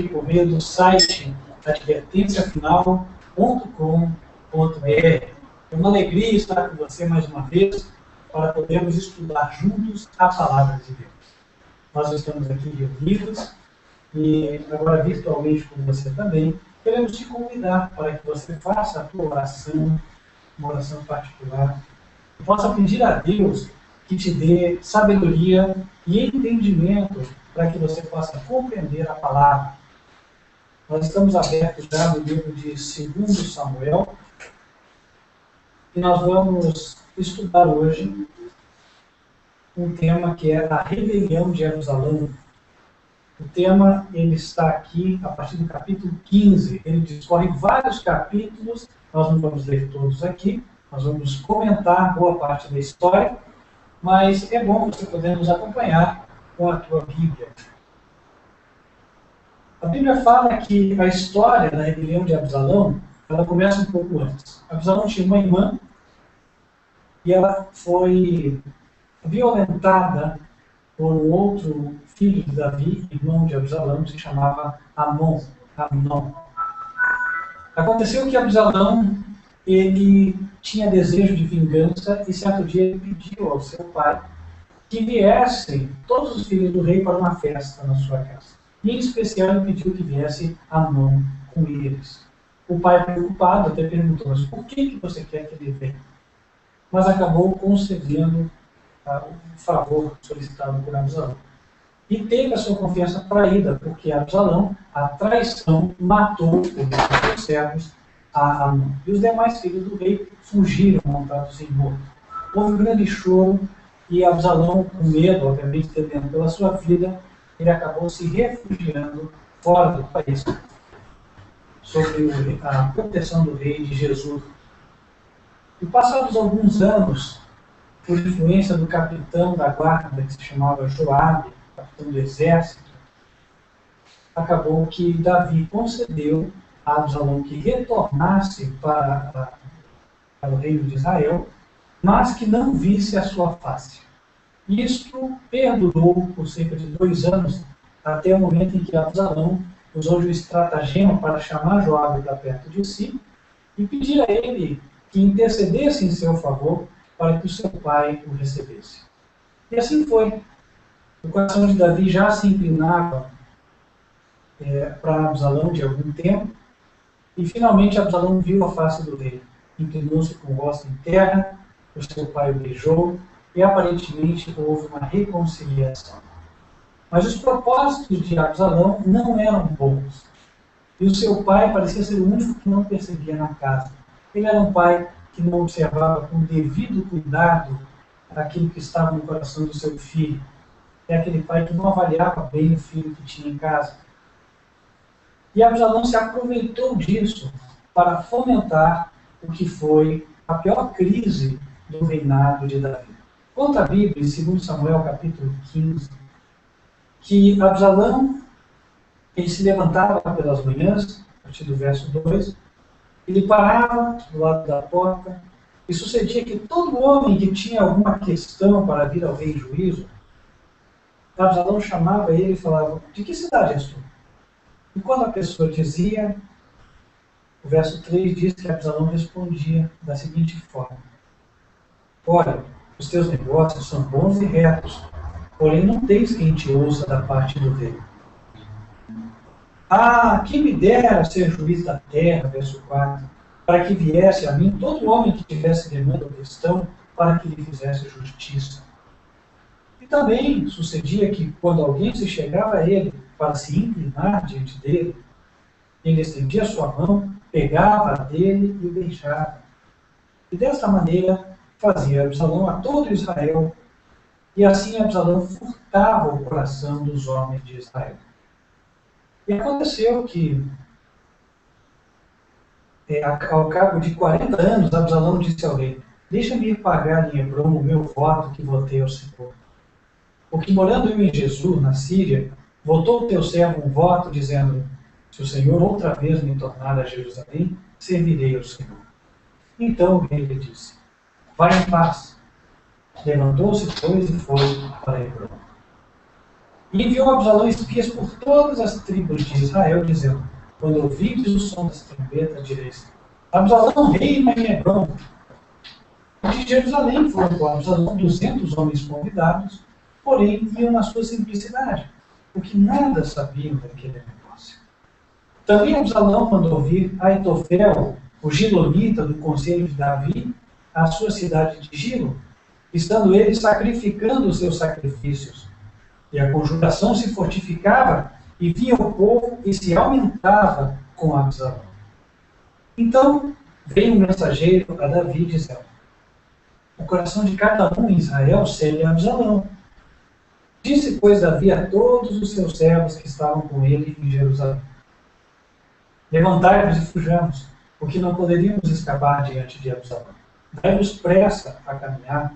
por meio do site advertenciafinal.com.br. É uma alegria estar com você mais uma vez para podermos estudar juntos a Palavra de Deus. Nós estamos aqui reunidos e agora virtualmente com você também. Queremos te convidar para que você faça a tua oração, uma oração particular, e possa pedir a Deus que te dê sabedoria e entendimento para que você possa compreender a palavra. Nós estamos abertos já no livro de 2 Samuel e nós vamos estudar hoje um tema que é a rebelião de Jerusalém. O tema ele está aqui a partir do capítulo 15. Ele discorre vários capítulos, nós não vamos ler todos aqui, nós vamos comentar boa parte da história, mas é bom você poder nos acompanhar com a tua Bíblia. A Bíblia fala que a história da rebelião de Absalão, ela começa um pouco antes. Absalão tinha uma irmã e ela foi violentada por um outro filho de Davi, irmão de Absalão, que se chamava Amnon. Aconteceu que Absalão ele tinha desejo de vingança e certo dia ele pediu ao seu pai que viessem todos os filhos do rei para uma festa na sua casa. E, em especial, ele pediu que viesse Amnon com eles. O pai, preocupado, até perguntou: mas por que você quer que ele venha? Mas acabou concedendo o favor solicitado por Absalão. E teve a sua confiança traída, porque Absalão, a traição, matou os seus servos a Amnon. E os demais filhos do rei fugiram montados em burro. Houve um grande choro e Absalão, com medo, obviamente, temendo pela sua vida, ele acabou se refugiando fora do país, sob a proteção do rei de Jesus. E passados alguns anos, por influência do capitão da guarda, que se chamava Joabe, capitão do exército, acabou que Davi concedeu a Absalão que retornasse para o reino de Israel, mas que não visse a sua face. Isto perdurou por cerca de 2 anos, até o momento em que Absalão usou de um estratagema para chamar Joabe para perto de si e pedir a ele que intercedesse em seu favor para que o seu pai o recebesse. E assim foi. O coração de Davi já se inclinava para Absalão de algum tempo, e finalmente Absalão viu a face do rei, inclinou-se com o rosto em terra, o seu pai o beijou, e aparentemente houve uma reconciliação. Mas os propósitos de Absalão não eram bons. E o seu pai parecia ser o único que não percebia na casa. Ele era um pai que não observava com devido cuidado aquilo que estava no coração do seu filho. É aquele pai que não avaliava bem o filho que tinha em casa. E Absalão se aproveitou disso para fomentar o que foi a pior crise do reinado de Davi. Conta a Bíblia, em 2 Samuel, capítulo 15, que Absalão, ele se levantava pelas manhãs, a partir do verso 2, ele parava do lado da porta, e sucedia que todo homem que tinha alguma questão para vir ao rei em juízo, Absalão chamava ele e falava: de que cidade és tu? E quando a pessoa dizia, o verso 3 diz que Absalão respondia da seguinte forma: olha, os teus negócios são bons e retos, porém não tens quem te ouça da parte do rei. Ah, quem me dera ser juiz da terra, verso 4, para que viesse a mim todo homem que tivesse demanda ou questão, para que lhe fizesse justiça. E também sucedia que, quando alguém se chegava a ele para se inclinar diante dele, ele estendia sua mão, pegava a dele e o beijava. E desta maneira fazia Absalão a todo Israel, e assim Absalão furtava o coração dos homens de Israel. E aconteceu que, ao cabo de 40 anos, Absalão disse ao rei: deixa-me ir pagar em Hebrom o meu voto que votei ao Senhor. Porque morando eu em Jesus, na Síria, votou o teu servo um voto, dizendo: se o Senhor outra vez me tornar a Jerusalém, servirei ao Senhor. Então o rei lhe disse: vai em paz. Levantou-se, pois, e foi para Hebrom. E enviou Absalão espias por todas as tribos de Israel, dizendo: quando ouvirdes o som das trombetas, direis: Absalão reina em Hebrom. De Jerusalém foram com Absalão 200 homens convidados, porém iam na sua simplicidade, porque nada sabiam daquele negócio. Também Absalão mandou vir Aitofel, o gilonita do conselho de Davi, à sua cidade de Gilo, estando ele sacrificando os seus sacrifícios. E a conjuração se fortificava, e vinha o povo e se aumentava com Absalão. Então veio um mensageiro a Davi, dizendo: o coração de cada um em Israel cede a Absalão. Disse, pois, Davi a todos os seus servos que estavam com ele em Jerusalém: levantai-vos e fujamos, porque não poderíamos escapar diante de Absalão. Dai-nos pressa a caminhar,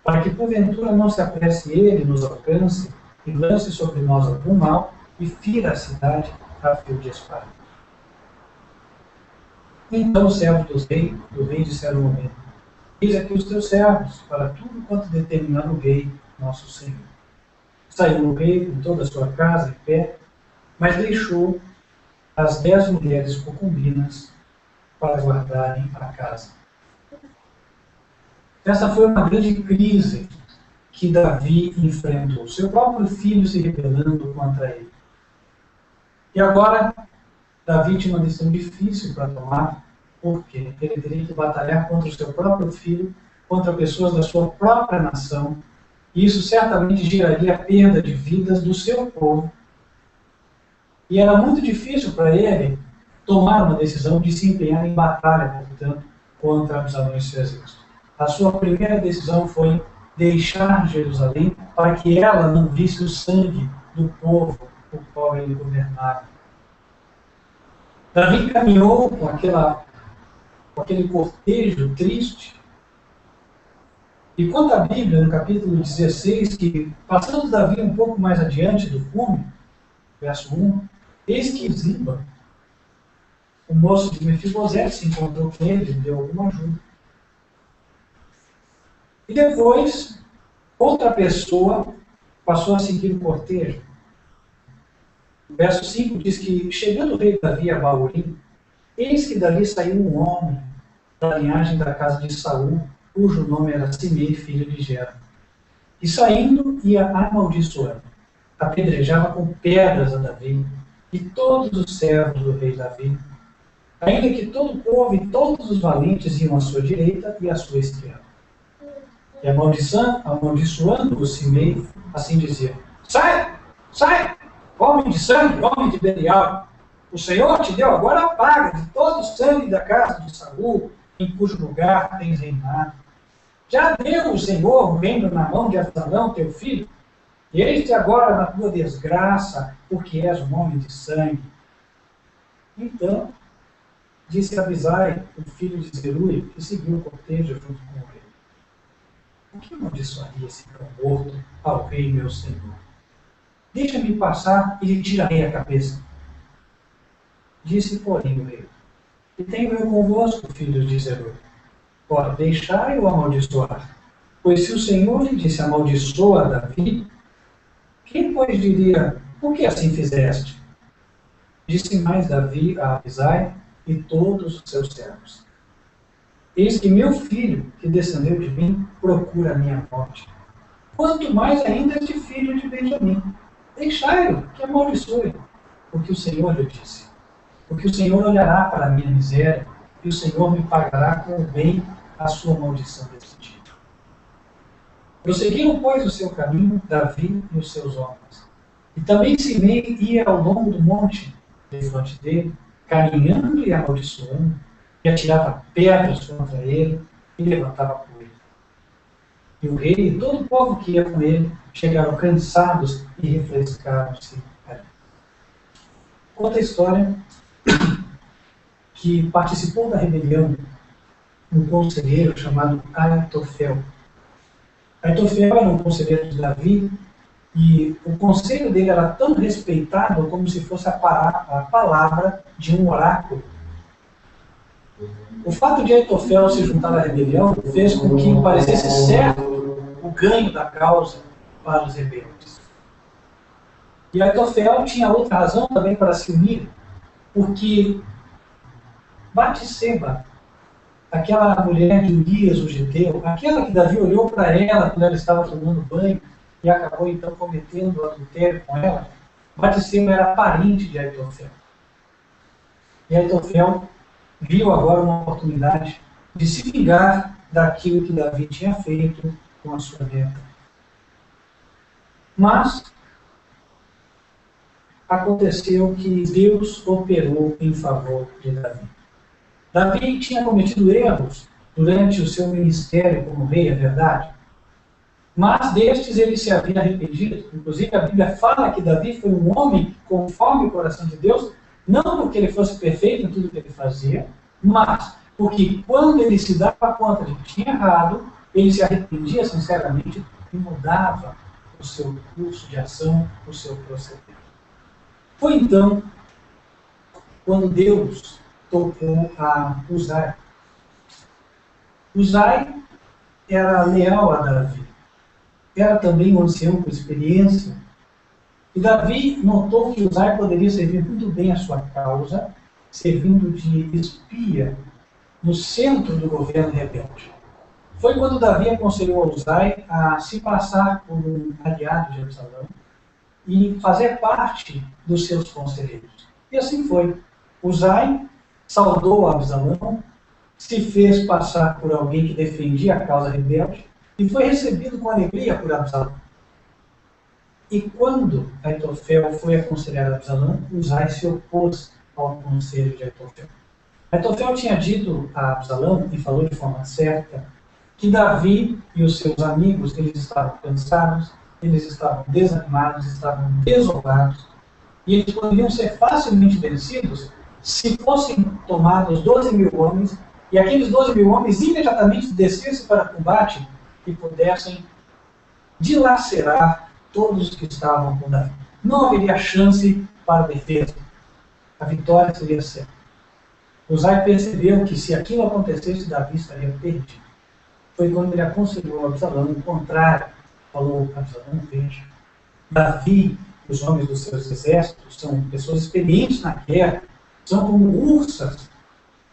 para que porventura não se apresse ele, nos alcance, e lance sobre nós algum mal, e fira a cidade a fio de espada. Então os servos do rei disseram ao rei: eis aqui os teus servos, para tudo quanto determinar o rei, nosso Senhor. Saiu o rei com toda a sua casa em pé, mas deixou as 10 mulheres concubinas para guardarem a casa. Essa foi uma grande crise que Davi enfrentou. Seu próprio filho se rebelando contra ele. E agora, Davi tinha uma decisão difícil para tomar, porque ele teria que batalhar contra o seu próprio filho, contra pessoas da sua própria nação, e isso certamente geraria a perda de vidas do seu povo. E era muito difícil para ele tomar uma decisão de se empenhar em batalha, portanto, contra Absalão e seu exército. A sua primeira decisão foi deixar Jerusalém para que ela não visse o sangue do povo o qual ele governava. Davi caminhou com aquele cortejo triste. E conta a Bíblia, no capítulo 16, que, passando Davi um pouco mais adiante do fume, verso 1, eis que Ziba, o moço de Mefibosete, se encontrou com ele e deu alguma ajuda. E depois, outra pessoa passou a seguir o cortejo. O verso 5 diz que, chegando o rei Davi a Baorim, eis que dali saiu um homem da linhagem da casa de Saul, cujo nome era Simei, filho de Gera. E saindo, ia amaldiçoando, apedrejava com pedras a Davi e todos os servos do rei Davi, ainda que todo o povo e todos os valentes iam à sua direita e à sua esquerda. E amaldiçoando o Simei, assim dizia: sai, sai, homem de sangue, homem de Belial, o Senhor te deu agora a paga de todo o sangue da casa de Saul, em cujo lugar tens reinado. Já deu o Senhor o reino na mão de Absalão, teu filho, e eis-te agora na tua desgraça, porque és um homem de sangue. Então, disse Abisai, o filho de Zeruia, que seguiu o cortejo junto com o rei: por que amaldiçoaria esse cão morto ao rei meu senhor? Deixa-me passar e lhe tirarei a cabeça. Disse, porém, o rei: e tenho eu convosco, filhos de Zeruia. Ora, deixai-o amaldiçoar. Pois se o Senhor lhe disse: amaldiçoa Davi, quem, pois, diria: por que assim fizeste? Disse mais Davi a Abisai e todos os seus servos: eis que meu filho, que descendeu de mim, procura a minha morte. Quanto mais ainda este filho de Benjamim. Deixai-o, que amaldiçoe, porque o Senhor lhe disse. Porque o Senhor olhará para a minha miséria, e o Senhor me pagará com o bem a sua maldição desse dia. Prosseguiram, pois, o seu caminho, Davi e os seus homens. E também Simei ia ao longo do monte, defronte dele, caminhando e amaldiçoando, e atirava pedras contra ele, e levantava poeira. E o rei e todo o povo que ia com ele chegaram cansados e refrescaram-se ali. Conta a história que participou da rebelião um conselheiro chamado Aitofel. Aitofel era um conselheiro de Davi, e o conselho dele era tão respeitado como se fosse a palavra de um oráculo. O fato de Aitofel se juntar à rebelião fez com que parecesse certo o ganho da causa para os rebeldes. E Aitofel tinha outra razão também para se unir, porque Batseba, aquela mulher de Urias, o Geteu, aquela que Davi olhou para ela quando ela estava tomando banho e acabou então cometendo adultério com ela, Batseba era parente de Aitofel. E Aitofel viu agora uma oportunidade de se vingar daquilo que Davi tinha feito com a sua neta. Mas aconteceu que Deus operou em favor de Davi. Davi tinha cometido erros durante o seu ministério como rei, é verdade. Mas destes ele se havia arrependido. Inclusive a Bíblia fala que Davi foi um homem conforme o coração de Deus, não porque ele fosse perfeito em tudo que ele fazia, mas porque quando ele se dava conta de que tinha errado, ele se arrependia sinceramente e mudava o seu curso de ação, o seu proceder. Foi então quando Deus tocou a Uzai. Uzai era leal a Davi. Era também um ancião com experiência. E Davi notou que Uzai poderia servir muito bem a sua causa, servindo de espia no centro do governo rebelde. Foi quando Davi aconselhou a Uzai a se passar por um aliado de Absalão e fazer parte dos seus conselheiros. E assim foi. Uzai saudou Absalão, se fez passar por alguém que defendia a causa rebelde e foi recebido com alegria por Absalão. E quando Aitofel foi aconselhar Absalão, Uzai se opôs ao conselho de Aitofel. Aitofel tinha dito a Absalão, e falou de forma certa, que Davi e os seus amigos, eles estavam cansados, eles estavam desanimados, estavam desolados, e eles poderiam ser facilmente vencidos se fossem tomados 12 mil homens, e aqueles 12 mil homens imediatamente descessem para combate e pudessem dilacerar todos os que estavam com Davi. Não haveria chance para a defesa. A vitória seria certa. Uzai percebeu que se aquilo acontecesse, Davi estaria perdido. Foi quando ele aconselhou Absalão o contrário. Falou: Absalão, veja, Davi e os homens dos seus exércitos são pessoas experientes na guerra, são como ursas.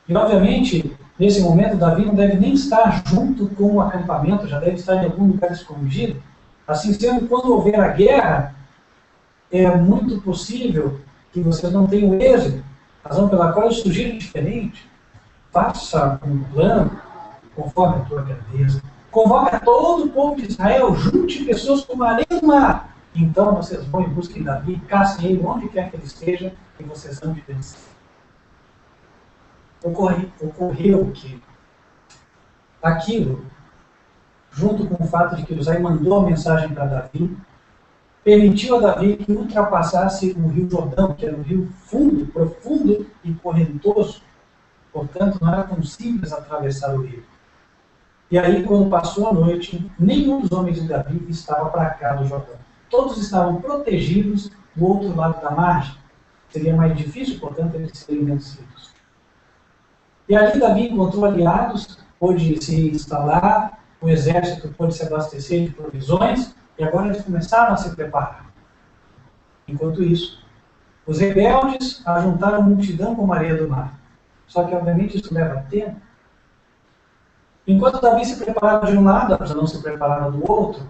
E, obviamente, nesse momento, Davi não deve nem estar junto com o acampamento, já deve estar em algum lugar escondido. Assim sendo, quando houver a guerra, é muito possível que vocês não tenham êxito, razão pela qual eu sugiro diferente. Faça um plano conforme a tua grandeza. Convoca todo o povo de Israel, junte pessoas como a areia do mar. Então vocês vão em busca de Davi, caçem ele onde quer que ele esteja, e vocês vão de vencer. Ocorreu que aquilo, junto com o fato de que Uzai mandou a mensagem para Davi, permitiu a Davi que ultrapassasse o rio Jordão, que era um rio fundo, profundo e correntoso. Portanto, não era tão simples atravessar o rio. E aí, quando passou a noite, nenhum dos homens de Davi estava para cá do Jordão. Todos estavam protegidos do outro lado da margem. Seria mais difícil, portanto, eles serem vencidos. E ali Davi encontrou aliados, pôde se instalar, o exército pôde se abastecer de provisões, e agora eles começaram a se preparar. Enquanto isso, os rebeldes ajuntaram multidão como a areia do mar. Só que, obviamente, isso leva tempo. Enquanto Davi se preparava de um lado, Absalão se preparava do outro.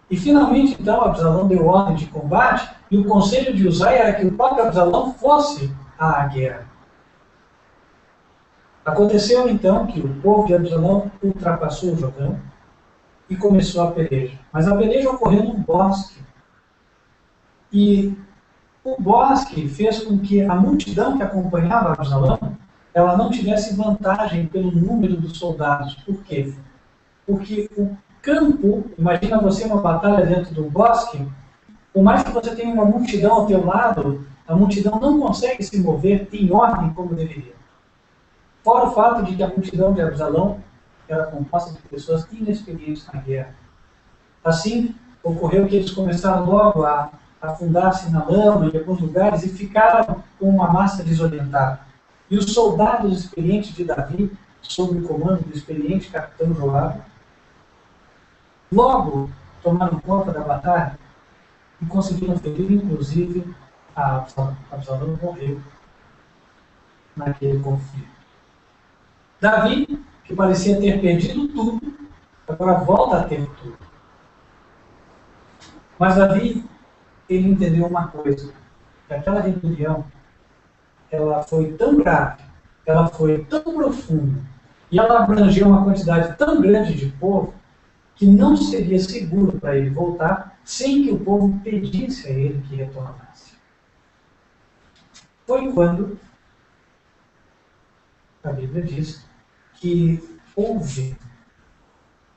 E finalmente, então, Absalão deu ordem de combate, e o conselho de Uzai era que o próprio Absalão fosse à guerra. Aconteceu então que o povo de Absalão ultrapassou o Jordão e começou a peleja. Mas a peleja ocorreu num bosque. E o bosque fez com que a multidão que acompanhava Absalão, ela não tivesse vantagem pelo número dos soldados. Por quê? Porque o campo, imagina você uma batalha dentro do bosque, por mais que você tenha uma multidão ao teu lado, a multidão não consegue se mover em ordem como deveria. Fora o fato de que a multidão de Absalão era composta de pessoas inexperientes na guerra. Assim, ocorreu que eles começaram logo a afundar-se na lama em alguns lugares e ficaram com uma massa desorientada. E os soldados experientes de Davi, sob o comando do experiente capitão Joabe, logo tomaram conta da batalha e conseguiram ferir, inclusive, a Absalão. Absalão morreu naquele conflito. Davi, que parecia ter perdido tudo, agora volta a ter tudo. Mas Davi, ele entendeu uma coisa, que aquela rebelião, ela foi tão grave, ela foi tão profunda, e ela abrangeu uma quantidade tão grande de povo, que não seria seguro para ele voltar sem que o povo pedisse a ele que retornasse. Foi quando a Bíblia diz que houve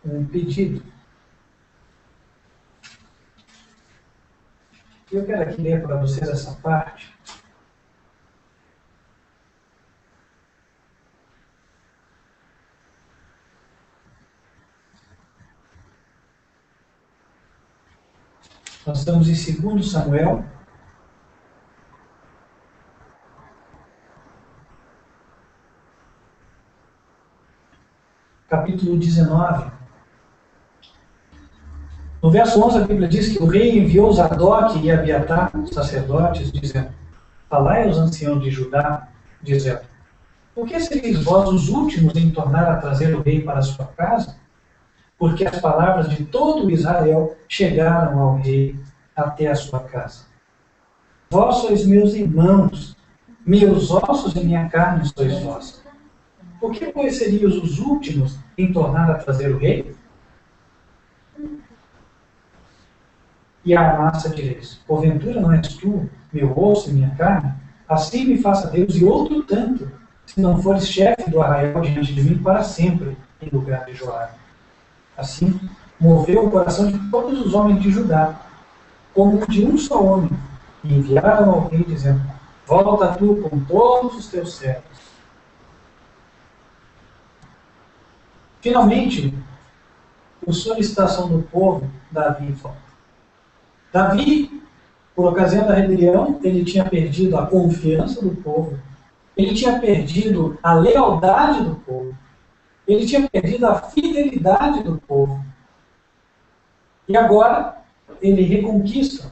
um pedido. Eu quero aqui ler para vocês essa parte. Nós estamos em 2 Samuel, capítulo 19. No verso 11, a Bíblia diz que o rei enviou Zadok e Abiatar, os sacerdotes, dizendo: falai aos anciãos de Judá, dizendo: por que sereis vós os últimos em tornar a trazer o rei para a sua casa? Porque as palavras de todo Israel chegaram ao rei até a sua casa. Vós sois meus irmãos, meus ossos e minha carne sois vós. Por que, pois, seriam os últimos em tornar a trazer o rei? E a massa direis: porventura não és tu, meu osso e minha carne? Assim me faça Deus e outro tanto, se não fores chefe do arraial diante de mim para sempre, em lugar de Joabe. Assim, moveu o coração de todos os homens de Judá, como de um só homem, e enviaram ao rei, dizendo: volta tu com todos os teus servos. Finalmente, por solicitação do povo, Davi volta. Davi, por ocasião da rebelião, ele tinha perdido a confiança do povo, ele tinha perdido a lealdade do povo, ele tinha perdido a fidelidade do povo. E agora, ele reconquista.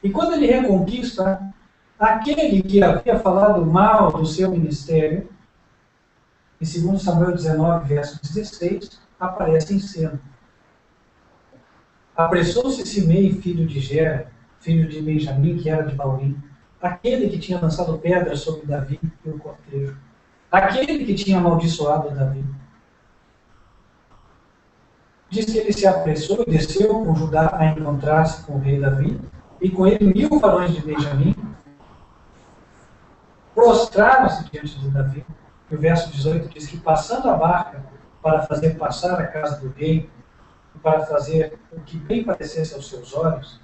E quando ele reconquista, aquele que havia falado mal do seu ministério, em 2 Samuel 19, verso 16, aparece em cena. Apressou-se Simei, filho de Gera, filho de Benjamim, que era de Baurim, aquele que tinha lançado pedras sobre Davi e o cortejo, aquele que tinha amaldiçoado Davi. Diz que ele se apressou e desceu com Judá a encontrar-se com o rei Davi, e com ele 1000 varões de Benjamim, prostraram-se diante de Davi. E o verso 18 diz que, passando a barca para fazer passar a casa do rei, para fazer o que bem parecesse aos seus olhos,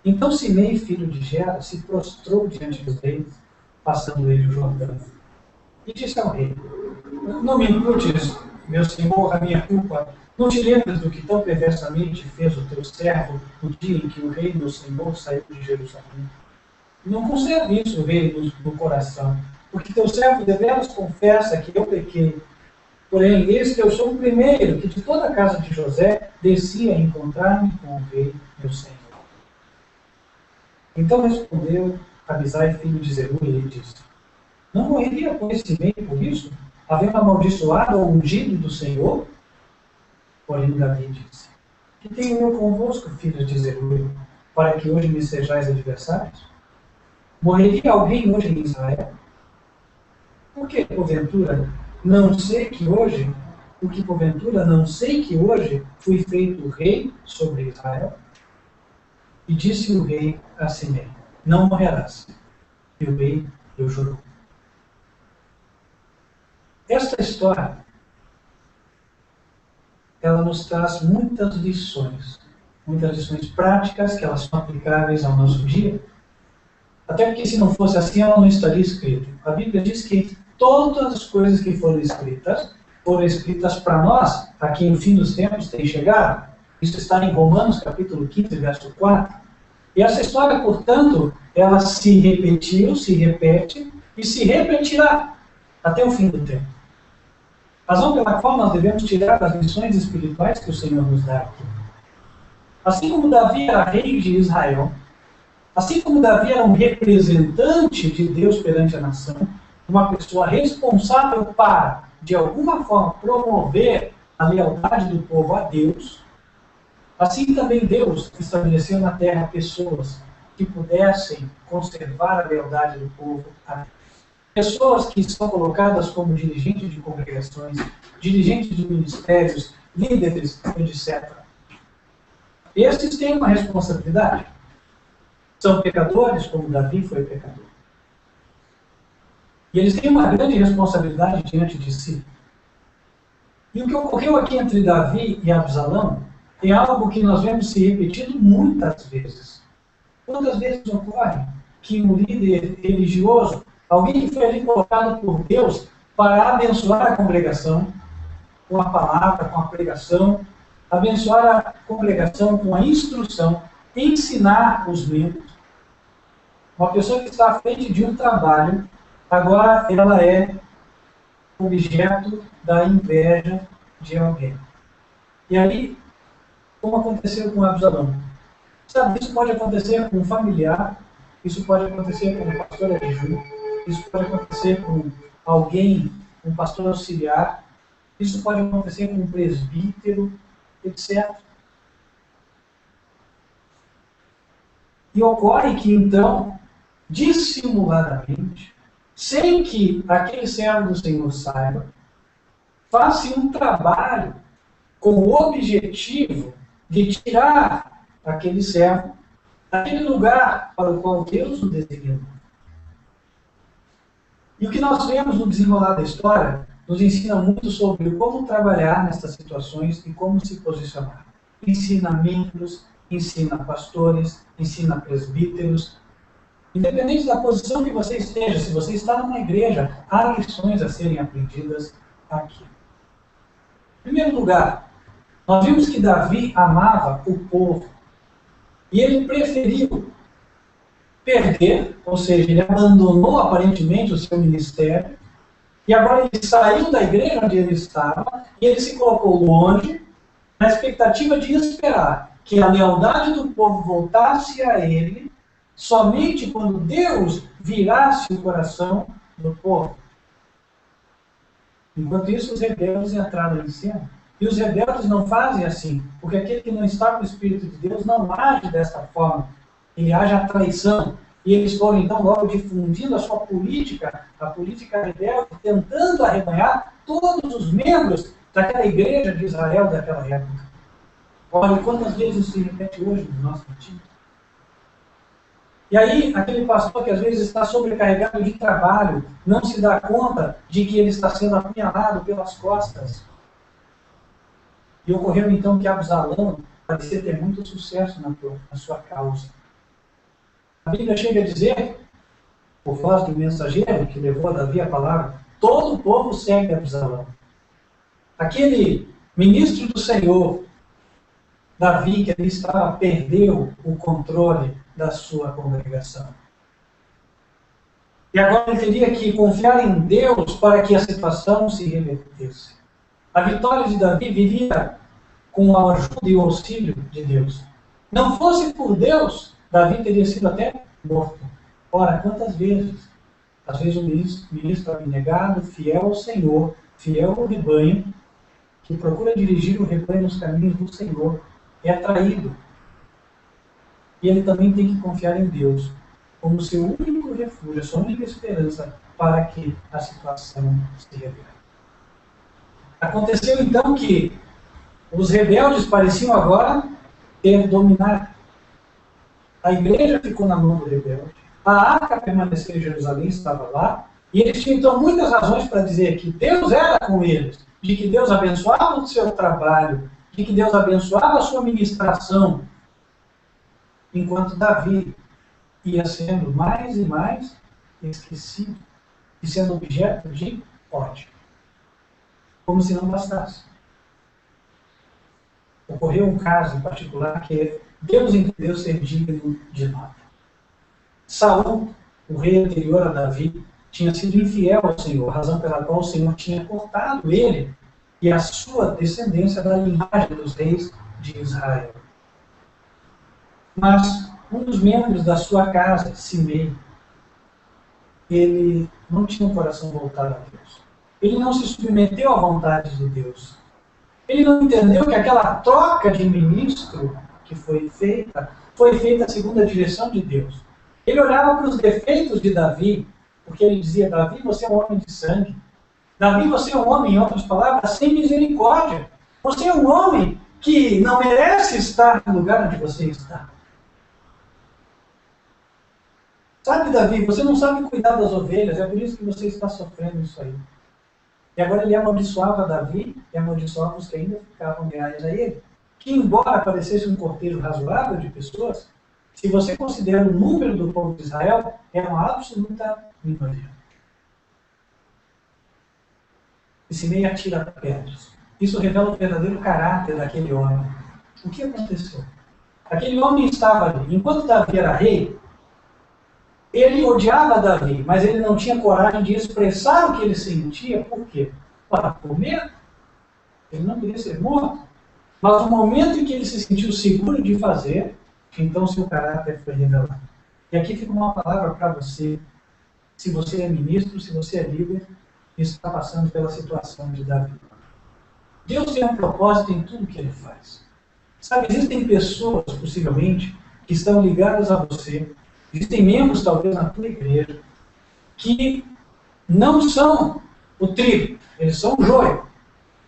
então Simei, filho de Gera, se prostrou diante do rei, passando ele o Jordão. E disse ao rei: não me imputes, meu senhor, a minha culpa. Não te lembras do que tão perversamente fez o teu servo no dia em que o rei, meu senhor, saiu de Jerusalém? Não conserve isso, rei, no coração, porque teu servo deveras confessa que eu pequei. Porém, eis que eu sou o primeiro que de toda a casa de José descia a encontrar-me com o rei, meu senhor. Então respondeu Abisai, filho de Zeruia, e disse: não morreria, pois, Simei por isso, havendo amaldiçoado ou ungido do Senhor? Porém, Davi disse: que tenho eu convosco, filhos de Zeruia, para que hoje me sejais adversários? Morreria alguém hoje em Israel? Porque, porventura, não sei que hoje, fui feito rei sobre Israel? E disse o rei a Simei: não morrerás. E o rei o jurou. Esta história, ela nos traz muitas lições práticas, que elas são aplicáveis ao nosso dia. Até porque, se não fosse assim, ela não estaria escrita. A Bíblia diz que todas as coisas que foram escritas para nós, aqui no fim dos tempos, têm chegado. Isso está em Romanos, capítulo 15, verso 4. E essa história, portanto, ela se repetiu, se repete e se repetirá até o fim do tempo. Razão pela qual nós devemos tirar as lições espirituais que o Senhor nos dá aqui. Assim como Davi era rei de Israel, assim como Davi era um representante de Deus perante a nação, uma pessoa responsável para, de alguma forma, promover a lealdade do povo a Deus, assim também Deus estabeleceu na terra pessoas que pudessem conservar a lealdade do povo a Deus. Pessoas que são colocadas como dirigentes de congregações, dirigentes de ministérios, líderes, etc. Estes têm uma responsabilidade. São pecadores, como Davi foi pecador. E eles têm uma grande responsabilidade diante de si. E o que ocorreu aqui entre Davi e Absalão é algo que nós vemos se repetindo muitas vezes. Quantas vezes ocorre que um líder religioso, alguém que foi ali colocado por Deus para abençoar a congregação, com a palavra, com a pregação, abençoar a congregação com a instrução, ensinar os membros. Uma pessoa que está à frente de um trabalho, agora ela é objeto da inveja de alguém. E aí, como aconteceu com Absalão? Sabe, isso pode acontecer com um familiar, isso pode acontecer com um pastor adjunto, isso pode acontecer com alguém, um pastor auxiliar, isso pode acontecer com um presbítero, etc. E ocorre que, então, dissimuladamente, sem que aquele servo do Senhor saiba, faça um trabalho com o objetivo de tirar aquele servo daquele lugar para o qual Deus o designou. E o que nós vemos no desenrolar da história nos ensina muito sobre como trabalhar nessas situações e como se posicionar. Ensina membros, ensina pastores, ensina presbíteros. Independente da posição que você esteja, se você está numa igreja, há lições a serem aprendidas aqui. Em primeiro lugar, nós vimos que Davi amava o povo. E ele preferiu perder, ou seja, ele abandonou aparentemente o seu ministério, e agora ele saiu da igreja onde ele estava, e ele se colocou longe, na expectativa de esperar que a lealdade do povo voltasse a ele, somente quando Deus virasse o coração do povo. Enquanto isso, os rebeldes entraram em cena. E os rebeldes não fazem assim, porque aquele que não está com o Espírito de Deus não age dessa forma. Ele age à traição. E eles foram, então, logo difundindo a sua política, a política rebelde, tentando arrebanhar todos os membros daquela igreja de Israel daquela época. Olha, quantas vezes isso se repete hoje no nosso time? E aí, aquele pastor que às vezes está sobrecarregado de trabalho, não se dá conta de que ele está sendo apunhalado pelas costas. E ocorreu então que Absalão parecia ter muito sucesso na sua causa. A Bíblia chega a dizer, por voz do mensageiro que levou a Davi a palavra, todo o povo segue Absalão. Aquele ministro do Senhor, Davi, que ali estava, perdeu o controle da sua congregação. E agora ele teria que confiar em Deus para que a situação se revertesse. A vitória de Davi viria com a ajuda e o auxílio de Deus. Não fosse por Deus, Davi teria sido até morto. Ora, quantas vezes? Às vezes o ministro abnegado, fiel ao Senhor, fiel ao rebanho, que procura dirigir o rebanho nos caminhos do Senhor, é traído. E ele também tem que confiar em Deus como seu único refúgio, sua única esperança para que a situação se reverte. Aconteceu então que os rebeldes pareciam agora ter dominado. A igreja ficou na mão do rebelde. A arca permaneceu em Jerusalém, estava lá. E eles tinham então muitas razões para dizer que Deus era com eles, de que Deus abençoava o seu trabalho, de que Deus abençoava a sua ministração, enquanto Davi ia sendo mais e mais esquecido e sendo objeto de ódio. Como se não bastasse. Ocorreu um caso em particular que Deus entendeu ser digno de nota. Saul, o rei anterior a Davi, tinha sido infiel ao Senhor, razão pela qual o Senhor tinha cortado ele e a sua descendência da linhagem dos reis de Israel. Mas um dos membros da sua casa, Simei, ele não tinha um coração voltado a Deus. Ele não se submeteu à vontade de Deus. Ele não entendeu que aquela troca de ministro que foi feita segundo a direção de Deus. Ele olhava para os defeitos de Davi, porque ele dizia: Davi, você é um homem de sangue. Davi, você é um homem, em outras palavras, sem misericórdia. Você é um homem que não merece estar no lugar onde você está. Sabe, Davi, você não sabe cuidar das ovelhas, é por isso que você está sofrendo isso aí. E agora ele amaldiçoava Davi e amaldiçoava os que ainda ficavam leais a ele. Que, embora parecesse um cortejo razoável de pessoas, se você considera o número do povo de Israel, é uma absoluta minoria. E Simei atira pedras. Isso revela o verdadeiro caráter daquele homem. O que aconteceu? Aquele homem estava ali. Enquanto Davi era rei, ele odiava Davi, mas ele não tinha coragem de expressar o que ele sentia. Por quê? Para comer. Ele não queria ser morto. Mas no momento em que ele se sentiu seguro de fazer, então seu caráter foi revelado. E aqui fica uma palavra para você. Se você é ministro, se você é líder, e está passando pela situação de Davi. Deus tem um propósito em tudo que ele faz. Sabe, existem pessoas, possivelmente, que estão ligadas a você. Existem membros, talvez, na tua igreja, que não são o trigo, eles são o joio.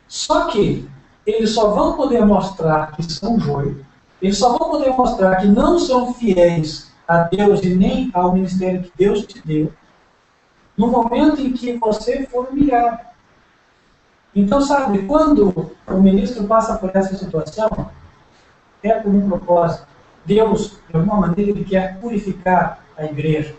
Só que eles só vão poder mostrar que são joio, eles só vão poder mostrar que não são fiéis a Deus e nem ao ministério que Deus te deu, no momento em que você for humilhado. Então, sabe, quando o ministro passa por essa situação, é por um propósito. Deus, de alguma maneira, ele quer purificar a igreja.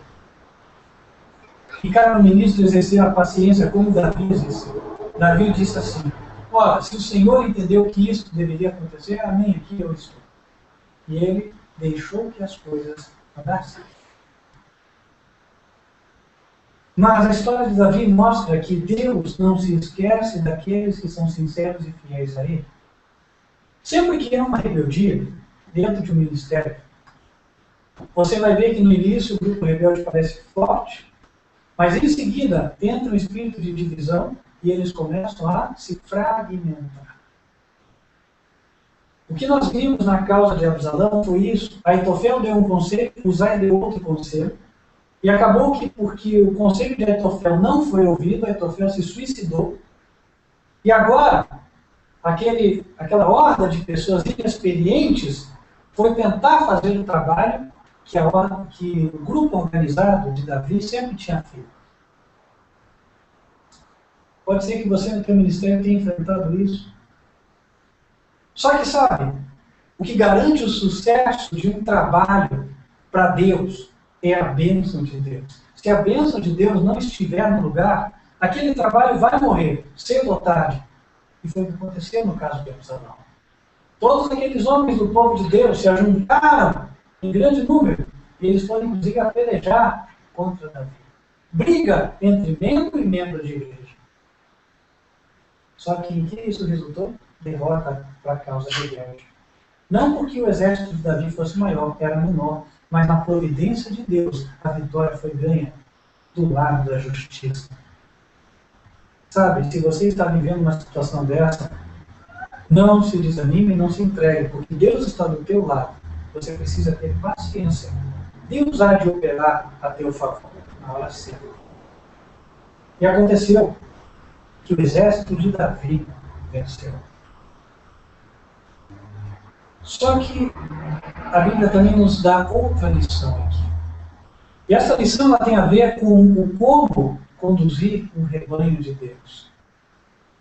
E cada ministro exercer a paciência como Davi exerceu. Davi disse assim: ora, se o Senhor entendeu que isso deveria acontecer, amém, aqui eu estou. E ele deixou que as coisas andassem. Mas a história de Davi mostra que Deus não se esquece daqueles que são sinceros e fiéis a Ele. Sempre que há uma rebeldia dentro de um ministério, você vai ver que no início o grupo rebelde parece forte, mas em seguida entra um espírito de divisão e eles começam a se fragmentar. O que nós vimos na causa de Absalão foi isso. Aitofel deu um conselho, Uzai deu outro conselho, e acabou que, porque o conselho de Aitofel não foi ouvido, Aitofel se suicidou, e agora aquela horda de pessoas inexperientes foi tentar fazer o trabalho que o grupo organizado de Davi sempre tinha feito. Pode ser que você no seu ministério tenha enfrentado isso. Só que sabe, o que garante o sucesso de um trabalho para Deus é a bênção de Deus. Se a bênção de Deus não estiver no lugar, aquele trabalho vai morrer, cedo ou tarde. E foi o que aconteceu no caso de Absalão. Todos aqueles homens do povo de Deus se ajuntaram em grande número, e eles foram inclusive a pelejar contra Davi. Briga entre membro e membro de igreja. Só que em que isso resultou? Derrota para a causa rebelde. Não porque o exército de Davi fosse maior, era menor, mas na providência de Deus, a vitória foi ganha do lado da justiça. Sabe, se você está vivendo uma situação dessa, não se desanime e não se entregue, porque Deus está do teu lado. Você precisa ter paciência. Deus há de operar a teu favor na hora certa. E aconteceu que o exército de Davi venceu. Só que a Bíblia também nos dá outra lição aqui. E essa lição ela tem a ver com o como conduzir um rebanho de Deus.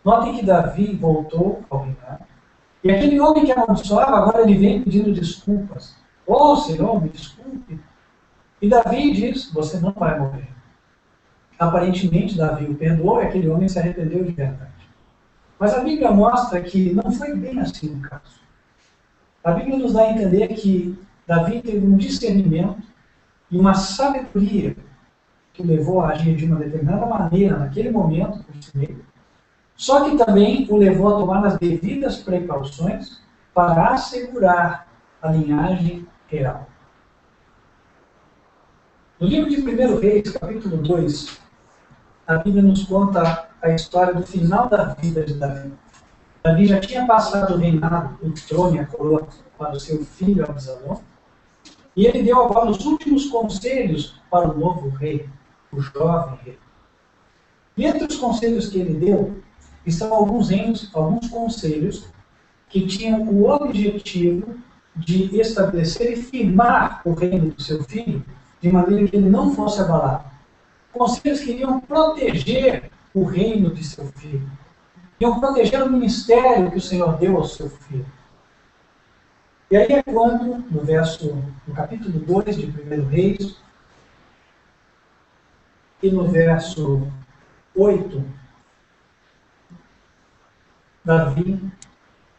Notem que Davi voltou ao reinado. E aquele homem que amaldiçoava, agora ele vem pedindo desculpas. Oh, Senhor, me desculpe. E Davi diz: você não vai morrer. Aparentemente, Davi o perdoou e aquele homem se arrependeu de verdade. Mas a Bíblia mostra que não foi bem assim o caso. A Bíblia nos dá a entender que Davi teve um discernimento e uma sabedoria que o levou a agir de uma determinada maneira naquele momento, por si mesmo, só que também o levou a tomar as devidas precauções para assegurar a linhagem real. No livro de 1 Reis, capítulo 2, a Bíblia nos conta a história do final da vida de Davi. Davi já tinha passado o reinado, o trono e a coroa para o seu filho Absalão, e ele deu agora os últimos conselhos para o novo rei, o jovem rei. E entre os conselhos que ele deu, estão alguns conselhos que tinham o objetivo de estabelecer e firmar o reino do seu filho, de maneira que ele não fosse abalado. Conselhos que iriam proteger o reino de seu filho, iriam proteger o ministério que o Senhor deu ao seu filho. E aí é quando, no capítulo 2 de 1 Reis, e no verso 8, Davi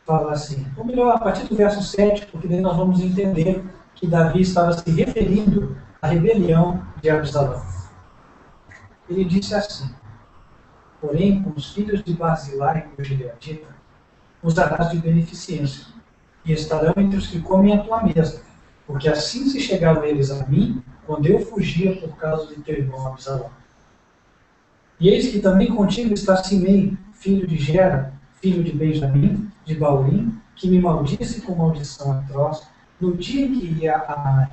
fala assim, ou melhor, a partir do verso 7, porque daí nós vamos entender que Davi estava se referindo à rebelião de Absalão. Ele disse assim: porém, com os filhos de Barzilai e o Gileadita, usarás de beneficência, e estarão entre os que comem a tua mesa, porque assim se chegaram eles a mim, quando eu fugia por causa de teu irmão Absalão. E eis que também contigo está Simei, filho de Gera, filho de Benjamim, de Baurim, que me maldisse com maldição atroz, no dia em que ia a Manaim.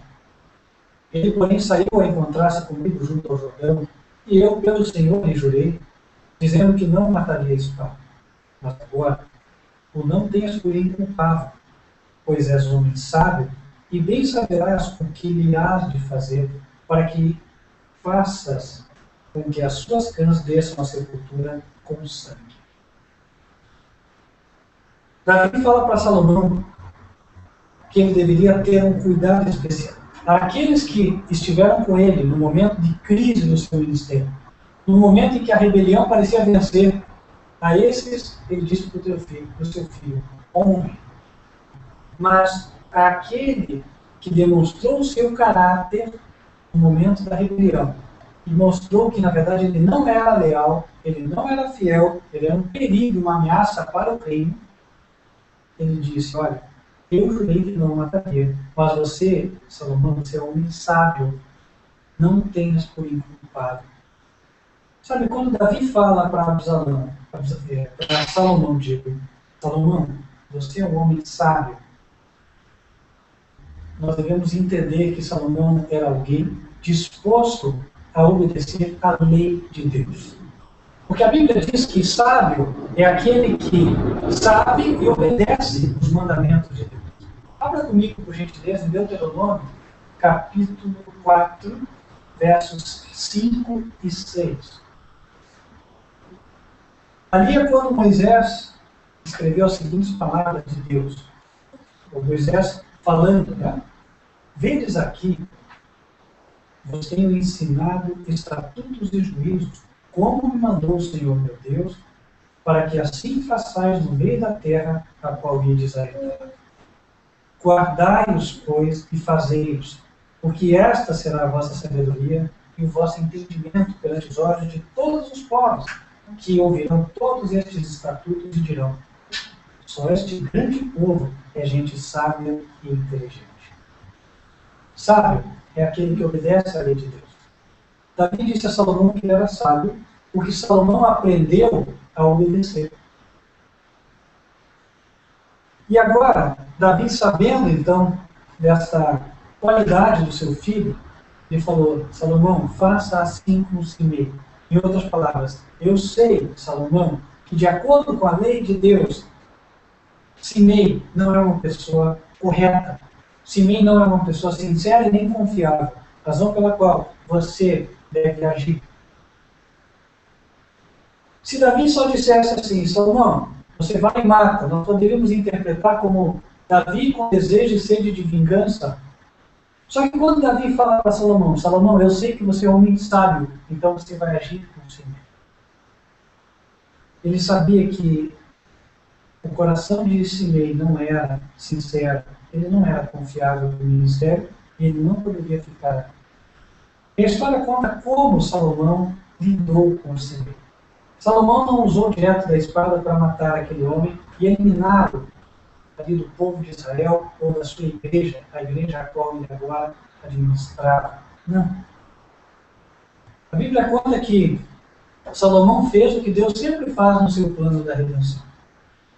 Ele, porém, saiu a encontrar-se comigo junto ao Jordão, e eu, pelo Senhor, lhe jurei, dizendo que não mataria a espada. Mas agora, o não tenhas por inculpável, pois és homem sábio, e bem saberás o que lhe hás de fazer, para que faças com que as suas cãs desçam à sepultura com sangue. Davi fala para Salomão que ele deveria ter um cuidado especial. Aqueles que estiveram com ele no momento de crise do seu ministério, no momento em que a rebelião parecia vencer, a esses ele disse para o seu filho, honre. Mas aquele que demonstrou o seu caráter no momento da rebelião, e mostrou que na verdade ele não era leal, ele não era fiel, ele era um perigo, uma ameaça para o reino, ele disse, olha, eu jurei que não mataria, mas você, Salomão, você é um homem sábio, não tenhas por inculpável. Sabe, quando Davi fala para Salomão, Salomão, você é um homem sábio, nós devemos entender que Salomão era alguém disposto a obedecer à lei de Deus. Porque a Bíblia diz que sábio é aquele que sabe e obedece os mandamentos de Deus. Abra comigo, por gentileza, em Deuteronômio, capítulo 4, versos 5 e 6. Ali é quando Moisés escreveu as seguintes palavras de Deus. O Moisés falando, né? Vedes aqui, vos tenho ensinado estatutos e juízos, como me mandou o Senhor meu Deus, para que assim façais no meio da terra a qual ides a herdar. Guardai-os, pois, e fazei-os, porque esta será a vossa sabedoria e o vosso entendimento perante os olhos de todos os povos, que ouvirão todos estes estatutos e dirão, só este grande povo é gente sábia e inteligente. Sábio é aquele que obedece à lei de Deus. Davi disse a Salomão que ele era sábio, porque Salomão aprendeu a obedecer. E agora, Davi, sabendo então dessa qualidade do seu filho, ele falou, Salomão, faça assim com Simei. Em outras palavras, eu sei, Salomão, que de acordo com a lei de Deus, Simei não é uma pessoa correta. Simei não é uma pessoa sincera e nem confiável. Razão pela qual você deve agir. Se Davi só dissesse assim, Salomão, você vai e mata, nós poderíamos interpretar como Davi com desejo e sede de vingança. Só que quando Davi fala para Salomão, Salomão, eu sei que você é um homem sábio, então você vai agir com o Senhor. Ele sabia que o coração de Simei não era sincero, ele não era confiável no ministério, e ele não poderia ficar. E a história conta como Salomão lidou com Simei. Salomão não usou direto da espada para matar aquele homem e eliminá-lo ali do povo de Israel ou da sua igreja, a igreja a qual ele agora administrava. Não. A Bíblia conta que Salomão fez o que Deus sempre faz no seu plano da redenção.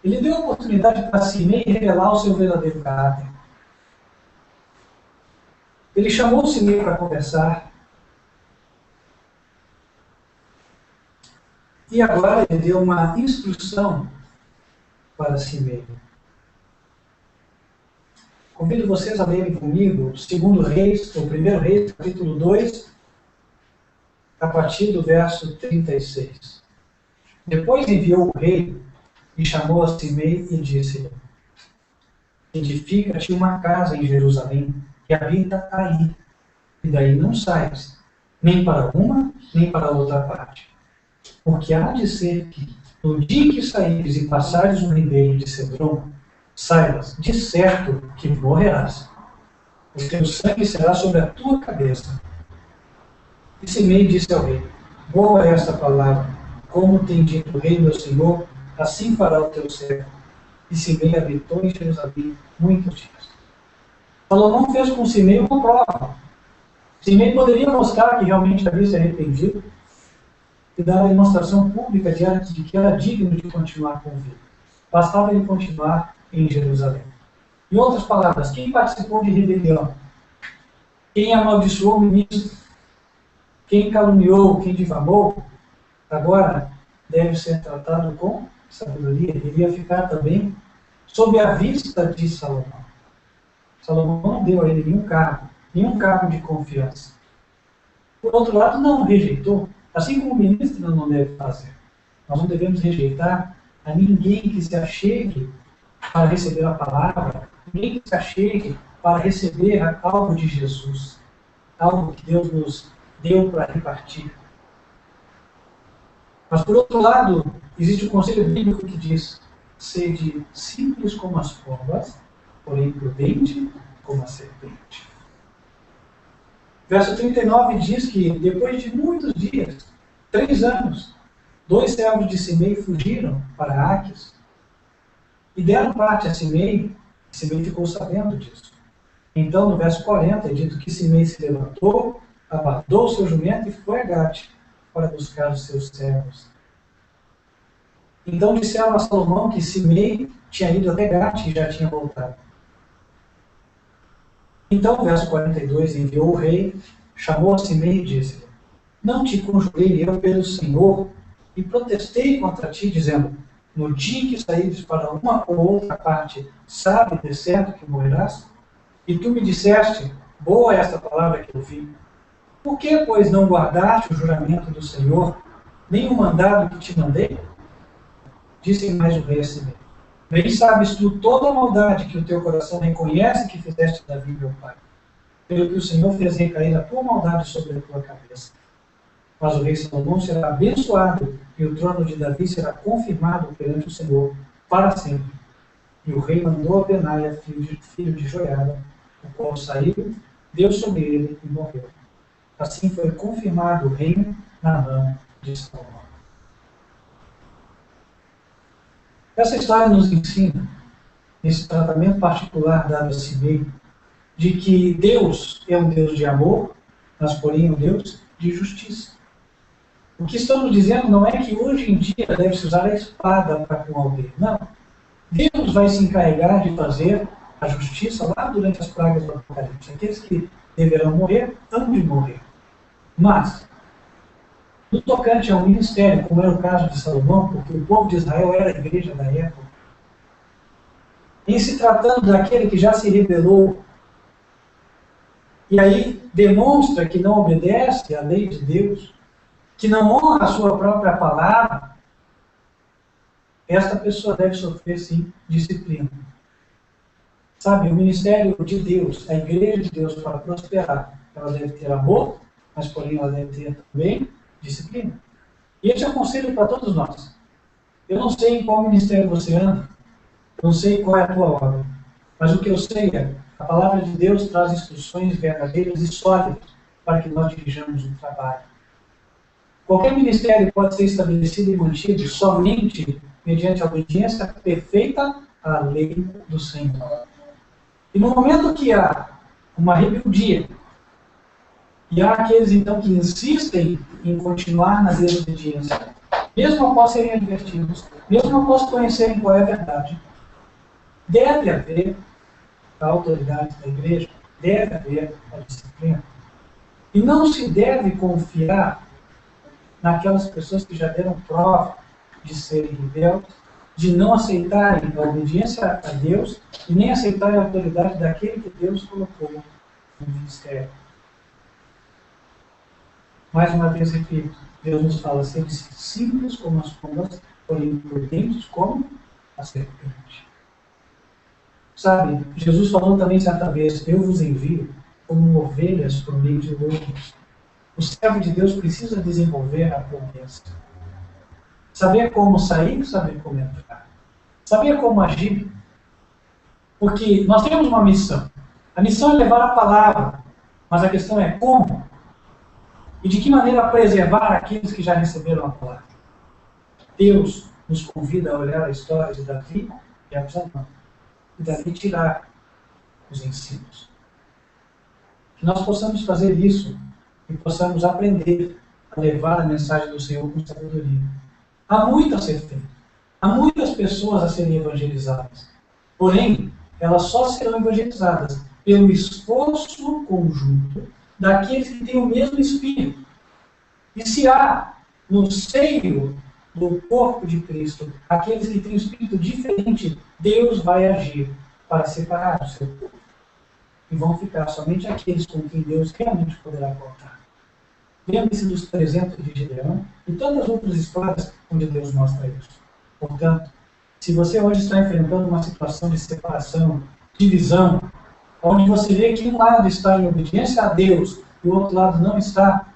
Ele deu a oportunidade para Simei revelar o seu verdadeiro caráter. Ele chamou Simei para conversar. E agora ele deu uma instrução para Simei. Convido vocês a lerem comigo o 2 Reis, o 1 Reis, capítulo 2, a partir do verso 36. Depois enviou o rei e chamou a Simei e disse-lhe: edifica-te uma casa em Jerusalém e habita aí, e daí não saias, nem para uma, nem para outra parte. Porque há de ser que, no dia em que saíres e passares o ribeiro de Cedron, saibas, de certo, que morrerás. O teu sangue será sobre a tua cabeça. E Simei disse ao rei: boa é esta palavra, como tem dito o rei meu senhor, assim fará o teu servo. E Simei habitou em Jerusalém muitos dias. Salomão fez com Simei uma prova. Simei poderia mostrar que realmente havia se arrependido e dar a demonstração pública de que era digno de continuar com vida. Bastava ele continuar em Jerusalém. Em outras palavras, quem participou de rebelião, quem amaldiçoou o ministro, quem caluniou, quem difamou, agora deve ser tratado com sabedoria. Devia ficar também sob a vista de Salomão. Salomão não deu a ele nenhum cargo de confiança. Por outro lado, não rejeitou, assim como o ministro não deve fazer. Nós não devemos rejeitar a ninguém que se achegue para receber a palavra, ninguém que se achegue para receber algo de Jesus, algo que Deus nos deu para repartir. Mas, por outro lado, existe o conselho bíblico que diz: sede simples como as pombas, porém prudente como a serpente. Verso 39 diz que, depois de muitos dias, 3 anos, 2 servos de Simei fugiram para Áquis e deram parte a Simei. Simei ficou sabendo disso. Então, no verso 40, é dito que Simei se levantou, abardou o seu jumento e foi a Gate para buscar os seus servos. Então disseram a Salomão que Simei tinha ido até Gate e já tinha voltado. Então, verso 42, enviou o rei, chamou a Simei e disse: não te conjurei eu pelo Senhor e protestei contra ti, dizendo: no dia em que saíres para uma ou outra parte, sabe de certo que morrerás? E tu me disseste: boa é esta palavra que ouvi. Por que, pois, não guardaste o juramento do Senhor, nem o mandado que te mandei? Disse mais o rei a Simei: bem sabes tu toda a maldade que o teu coração reconhece que fizeste Davi, meu pai, pelo que o Senhor fez recair a tua maldade sobre a tua cabeça. Mas o rei Salomão será abençoado, e o trono de Davi será confirmado perante o Senhor para sempre. E o rei mandou a Benaia, filho de Joiada, o qual saiu, deu sobre ele e morreu. Assim foi confirmado o reino na mão de Salomão. Essa história nos ensina, nesse tratamento particular dado a Simei, de que Deus é um Deus de amor, mas porém é um Deus de justiça. O que estamos dizendo não é que hoje em dia deve-se usar a espada para com alguém. Não. Deus vai se encarregar de fazer a justiça lá durante as pragas do Apocalipse. Aqueles que deverão morrer, hão de morrer. Mas, no tocante ao ministério, como era o caso de Salomão, porque o povo de Israel era a igreja da época, em se tratando daquele que já se rebelou, e aí demonstra que não obedece à lei de Deus, que não honra a sua própria palavra, esta pessoa deve sofrer, sim, disciplina. Sabe, o ministério de Deus, a igreja de Deus, para prosperar, ela deve ter amor, mas porém ela deve ter também disciplina. E esse é o conselho para todos nós. Eu não sei em qual ministério você anda, não sei qual é a tua obra, mas o que eu sei é, a palavra de Deus traz instruções verdadeiras e sólidas para que nós dirijamos o trabalho. Qualquer ministério pode ser estabelecido e mantido somente mediante a obediência perfeita a lei do Senhor. E no momento que há uma rebeldia, e há aqueles então que insistem em continuar na desobediência, mesmo após serem advertidos, mesmo após conhecerem qual é a verdade, deve haver a autoridade da igreja, deve haver a disciplina. E não se deve confiar naquelas pessoas que já deram prova de serem rebeldes, de não aceitarem a obediência a Deus e nem aceitarem a autoridade daquele que Deus colocou no ministério. Mais uma vez repito, Deus nos fala ser simples como as pombas, porém prudentes como a serpente. Sabe, Jesus falou também certa vez, eu vos envio como ovelhas por meio de lobos. O servo de Deus precisa desenvolver a prudência. Saber como sair, saber como entrar. Saber como agir. Porque nós temos uma missão. A missão é levar a palavra. Mas a questão é como. E de que maneira preservar aqueles que já receberam a palavra. Deus nos convida a olhar a história de Davi e Absalão. E dali tirar os ensinos. Que nós possamos fazer isso e possamos aprender a levar a mensagem do Senhor com sabedoria. Há muito a ser feito. Há muitas pessoas a serem evangelizadas. Porém, elas só serão evangelizadas pelo esforço conjunto daqueles que têm o mesmo espírito. E se há no seio do corpo de Cristo aqueles que têm um espírito diferente, Deus vai agir para separar o seu corpo. E vão ficar somente aqueles com quem Deus realmente poderá contar. Lembre-se dos 300 de Gideão e tantas outras histórias onde Deus mostra isso. Portanto, se você hoje está enfrentando uma situação de separação, divisão, onde você vê que um lado está em obediência a Deus e o outro lado não está,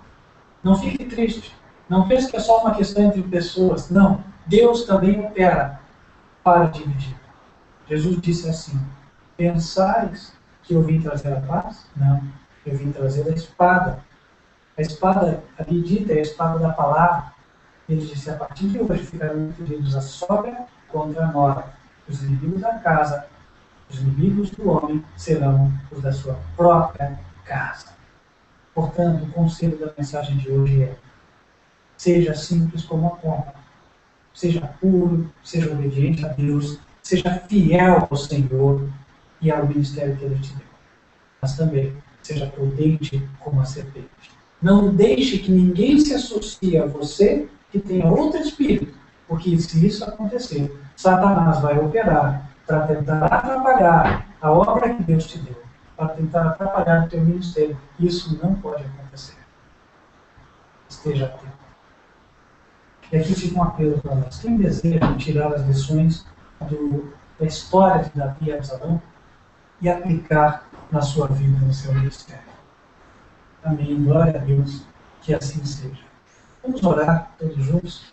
não fique triste. Não pense que é só uma questão entre pessoas. Não. Deus também opera para dividir. Jesus disse assim, pensais que eu vim trazer a paz? Não. Eu vim trazer a espada. A espada ali dita é a espada da palavra. Ele disse, a partir de hoje ficarão divididos a sogra contra a nora. Os inimigos da casa, os inimigos do homem serão os da sua própria casa. Portanto, o conselho da mensagem de hoje é, seja simples como a pomba, seja puro, seja obediente a Deus, seja fiel ao Senhor e ao ministério que Ele te deu. Mas também, seja prudente como a serpente. Não deixe que ninguém se associe a você que tenha outro espírito, porque se isso acontecer, Satanás vai operar para tentar atrapalhar a obra que Deus te deu, para tentar atrapalhar o teu ministério. Isso não pode acontecer. Esteja atento. E aqui fica um apelo para nós. Quem deseja tirar as lições da história de Davi e Absalão e aplicar na sua vida, no seu ministério? Amém. Glória a Deus. Que assim seja. Vamos orar todos juntos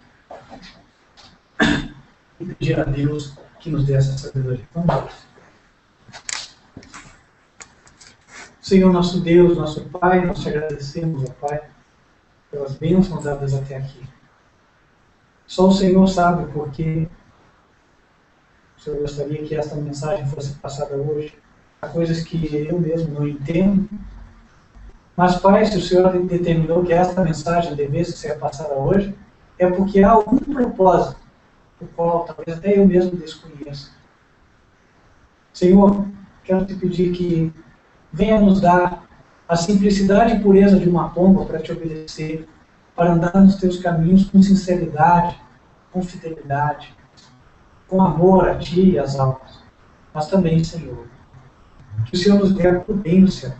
e pedir a Deus que nos dê essa sabedoria. Vamos orar. Senhor, nosso Deus, nosso Pai, nós te agradecemos, ó Pai, pelas bênçãos dadas até aqui. Só o Senhor sabe porque o Senhor gostaria que esta mensagem fosse passada hoje. Há coisas que eu mesmo não entendo. Mas, Pai, se o Senhor determinou que esta mensagem devesse ser passada hoje, é porque há algum propósito, o qual talvez até eu mesmo desconheça. Senhor, quero te pedir que venha nos dar a simplicidade e pureza de uma pomba para te obedecer, para andar nos teus caminhos com sinceridade, com fidelidade, com amor a ti e às almas. Mas também, Senhor, que o Senhor nos dê a prudência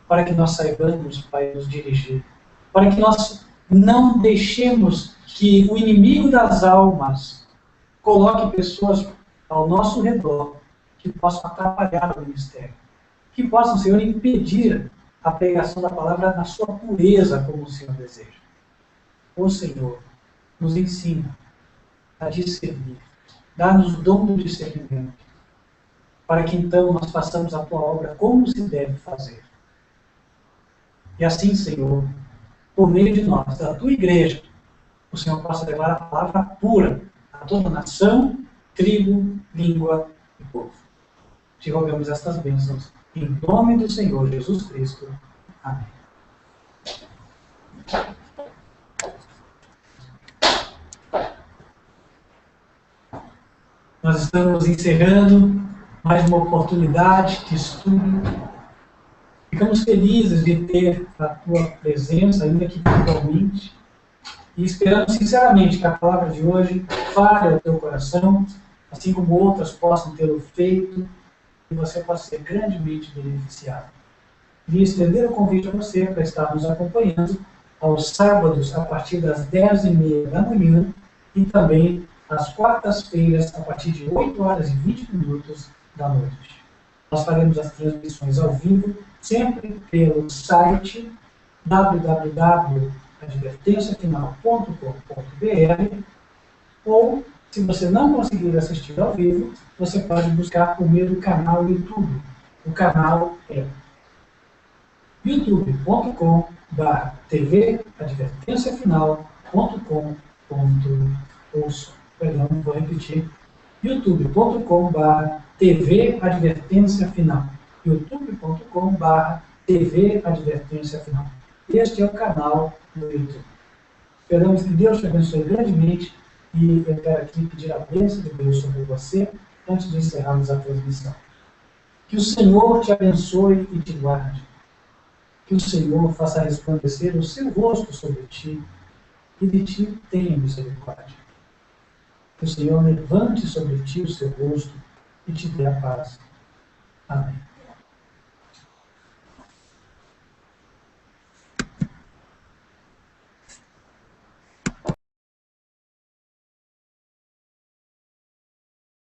para que nós saibamos, Pai, nos dirigir, para que nós não deixemos que o inimigo das almas coloque pessoas ao nosso redor que possam atrapalhar o ministério, que possam, Senhor, impedir a pregação da palavra na sua pureza, como o Senhor deseja. Ô Senhor, nos ensina a discernir, dá-nos o dom do discernimento, para que então nós façamos a tua obra como se deve fazer. E assim, Senhor, por meio de nós, da tua igreja, o Senhor possa levar a palavra pura a toda nação, tribo, língua povo. Te rogamos estas bênçãos, em nome do Senhor Jesus Cristo. Amém. Nós estamos encerrando mais uma oportunidade de estudo. Ficamos felizes de ter a tua presença, ainda que virtualmente, e esperamos sinceramente que a palavra de hoje fale ao teu coração, assim como outras possam tê-lo feito, e você possa ser grandemente beneficiado. Queria estender o convite a você para estar nos acompanhando aos sábados, a partir das 10h30 da manhã, e também às quartas-feiras, a partir de 8h20 da noite. Nós faremos as transmissões ao vivo, sempre pelo site www.advertenciafinal.com.br, ou, se você não conseguir assistir ao vivo, você pode buscar por meio do canal YouTube. O canal é youtube.com/tvadvertenciafinal.com.br. Vou repetir. youtube.com/tvadvertenciafinal. youtube.com/tvadvertenciafinal. Este é o canal do YouTube. Esperamos que Deus te abençoe grandemente e eu quero aqui pedir a bênção de Deus sobre você antes de encerrarmos a transmissão. Que o Senhor te abençoe e te guarde. Que o Senhor faça resplandecer o seu rosto sobre ti e de ti tenha misericórdia. Que o Senhor levante sobre ti o seu rosto e te dê a paz. Amém.